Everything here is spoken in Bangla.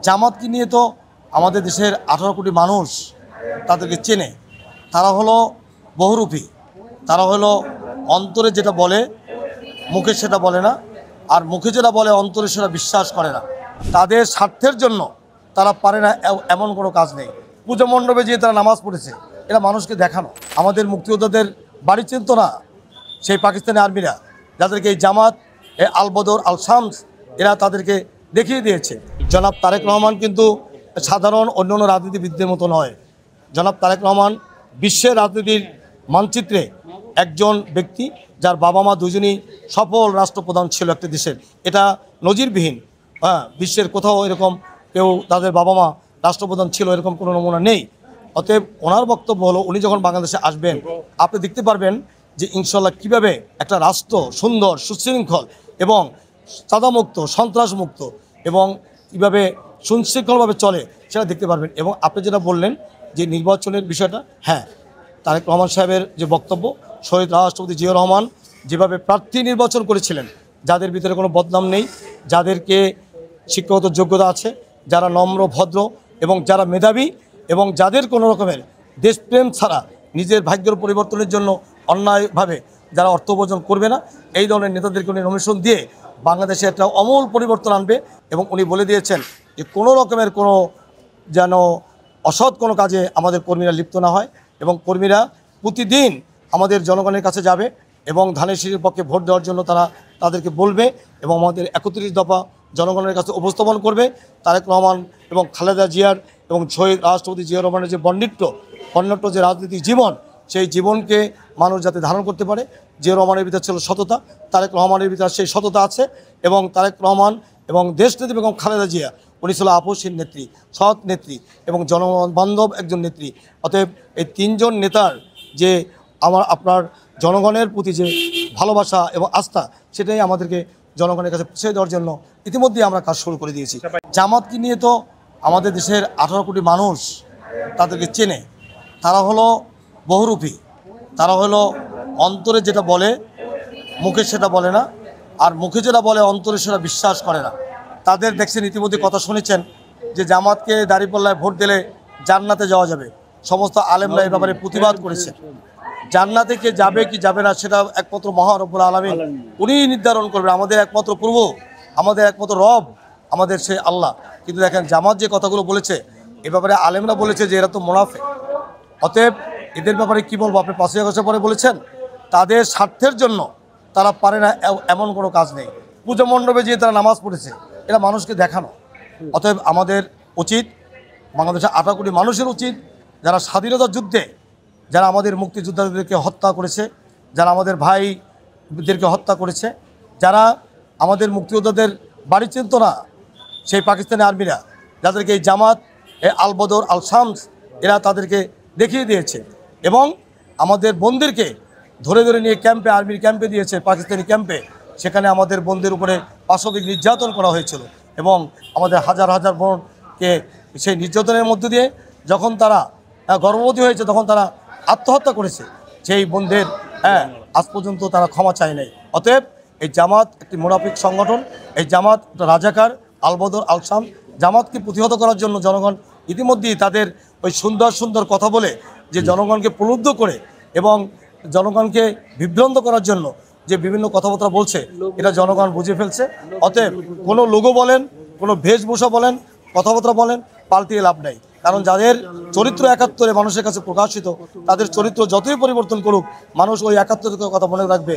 জামাতকে নিয়ে তো আমাদের দেশের 18 কোটি মানুষ তাদেরকে চেনে। তারা হলো বহুরূপী, তারা হলো অন্তরে যেটা বলে মুখে সেটা বলে না, আর মুখে যেটা বলে অন্তরে সেটা বিশ্বাস করে না। তাদের স্বার্থের জন্য তারা পারে না এমন কোনো কাজ নেই। পূজা মণ্ডপে যেয়ে তারা নামাজ পড়েছে, এটা মানুষকে দেখানো। আমাদের মুক্তিযোদ্ধাদের বাড়ি চিনত না সেই পাকিস্তানি আর্মিরা, যাদেরকে এই জামাত, আল বদর, আল শামস এরা তাদেরকে দেখিয়ে দিয়েছে। জনাব তারেক রহমান কিন্তু সাধারণ অন্যান্য রাজনীতিবিদদের মতো নয়। জনাব তারেক রহমান বিশ্বের রাজনীতির মানচিত্রে একজন ব্যক্তি যার বাবা মা দুজনই সফল রাষ্ট্রপ্রধান ছিল একটা দেশের। এটা নজিরবিহীন। বিশ্বের কোথাও এরকম কেউ তাদের বাবা মা রাষ্ট্রপ্রধান ছিল এরকম কোনো নমুনা নেই। অতএব ওনার বক্তব্য হলো, উনি যখন বাংলাদেশে আসবেন আপনি দেখতে পারবেন যে ইনশাল্লাহ কীভাবে একটা রাষ্ট্র সুন্দর, সুশৃঙ্খল এবং চাঁদামুক্ত, সন্ত্রাসমুক্ত এবং কীভাবে সুশৃঙ্খলভাবে চলে সেটা দেখতে পারবেন। এবং আপনি যেটা বললেন যে নির্বাচনের বিষয়টা, হ্যাঁ, তারেক রহমান সাহেবের যে বক্তব্য, শহীদ রাষ্ট্রপতি জিয়াউর রহমান যেভাবে প্রার্থী নির্বাচন করেছিলেন, যাদের ভিতরে কোনো বদনাম নেই, যাদেরকে শিক্ষাগত যোগ্যতা আছে, যারা নম্র, ভদ্র এবং যারা মেধাবী এবং যাদের কোনো রকমের দেশপ্রেম ছাড়া নিজের ভাগ্যের পরিবর্তনের জন্য অন্যায়ভাবে যারা অর্থ উপার্জন করবে না, এই ধরনের নেতাদেরকে উনি নমিনেশন দিয়ে বাংলাদেশে একটা আমূল পরিবর্তন আনবে। এবং উনি বলে দিয়েছেন যে কোনো রকমের কোনো যেন অসৎ কোনো কাজে আমাদের কর্মীরা লিপ্ত না হয়, এবং কর্মীরা প্রতিদিন আমাদের জনগণের কাছে যাবে এবং ধানের শীষের পক্ষে ভোট দেওয়ার জন্য তারা তাদেরকে বলবে এবং আমাদের 31 দফা জনগণের কাছে উপস্থাপন করবে। তারেক রহমান এবং খালেদা জিয়ার এবং শহীদ রাষ্ট্রপতি জিয়াউর রহমানের যে বর্ণাঢ্য যে রাজনৈতিক জীবন, সেই জীবনকে মানুষ যাতে ধারণ করতে পারে। জিয়াউর রহমানের ভিতরে ছিল সততা, তারেক রহমানের ভিতরে সেই সততা আছে। এবং তারেক রহমান এবং দেশনেত্রী এবং খালেদা জিয়া উনি ছিল আপসহীন নেত্রী, সৎ নেত্রী এবং জনগণ বান্ধব একজন নেত্রী। অতএব এই তিনজন নেতার যে আপনার জনগণের প্রতি যে ভালোবাসা এবং আস্থা, সেটাই আমাদেরকে জনগণের কাছে পৌঁছে দেওয়ার জন্য ইতিমধ্যেই আমরা কাজ শুরু করে দিয়েছি। জামাতকে নিয়ে তো আমাদের দেশের 18 কোটি মানুষ তাদেরকে চেনে। তারা হলো বহুরূপী, তারা হলো অন্তরে যেটা বলে মুখে সেটা বলে না, আর মুখে যেটা বলে অন্তরে সেটা বিশ্বাস করে না। তাদের দেখছেন ইতিমধ্যে কথা শুনেছেন যে জামাতকে দাঁড়িপাল্লায় ভোট দিলে জান্নাতে যাওয়া যাবে। সমস্ত আলেমরা এই ব্যাপারে প্রতিবাদ করেছে। জান্নাতে কে যাবে কি যাবে না সেটা একমাত্র মহা রব্বুল আলামিন উনিই নির্ধারণ করবেন। আমাদের একমাত্র প্রভু, আমাদের একমাত্র রব, আমাদের সে আল্লাহ। কিন্তু দেখেন জামাত যে কথাগুলো বলেছে এ ব্যাপারে আলেমরা বলেছে যে এরা তো মুনাফিক। অতএব এদের ব্যাপারে কী বলবো, আপনি 5 আগস্টের পরে বলেছেন তাদের স্বার্থের জন্য তারা পারে না এমন কোনো কাজ নেই। পূজা মণ্ডপে যেয়ে তারা নামাজ পড়েছে, এটা মানুষকে দেখানো। অতএব আমাদের উচিত, বাংলাদেশের 18 কোটি মানুষের উচিত, যারা স্বাধীনতার যুদ্ধে যারা আমাদের মুক্তিযোদ্ধাদেরকে হত্যা করেছে, যারা আমাদের ভাইদেরকে হত্যা করেছে, যারা আমাদের মুক্তিযোদ্ধাদের বাড়ি চিনত না সেই পাকিস্তানি আর্মিরা, যাদেরকে এই জামাত, আল বদর, আল শামস এরা তাদেরকে দেখিয়ে দিয়েছে এবং আমাদের বন্দীরকে ধরে ধরে নিয়ে ক্যাম্পে, আর্মির ক্যাম্পে দিয়েছে, পাকিস্তানি ক্যাম্পে। সেখানে আমাদের বন্দীর উপরে পাশবিক নির্যাতন করা হয়েছিল এবং আমাদের হাজার হাজার বোনকে সেই নির্যাতনের মধ্য দিয়ে যখন তারা গর্ভবতী হয়েছে তখন তারা আত্মহত্যা করেছে। সেই বন্ধের আজ পর্যন্ত তারা ক্ষমা চায় নাই। অতএব এই জামাত একটি মুনাফিক সংগঠন, এই জামাত একটা রাজাকার, আল বদর, আল শাম। জামাতকে প্রতিহত করার জন্য জনগণ ইতিমধ্যেই তাদের ওই সুন্দর সুন্দর কথা বলে যে জনগণকে প্রলুব্ধ করে এবং জনগণকে বিভ্রান্ত করার জন্য যে বিভিন্ন কথাবার্তা বলছে, এটা জনগণ বুঝে ফেলছে। অতএব কোনো লোগো বলেন, কোনো বেশভূষা বলেন, কথাবার্তা বলেন, পাল্টিয়ে লাভ নেই। কারণ যাদের চরিত্র 71-এ মানুষের কাছে প্রকাশিত, তাদের চরিত্র যতই পরিবর্তন করুক, মানুষ ওই 71-এর কথা মনে রাখবে।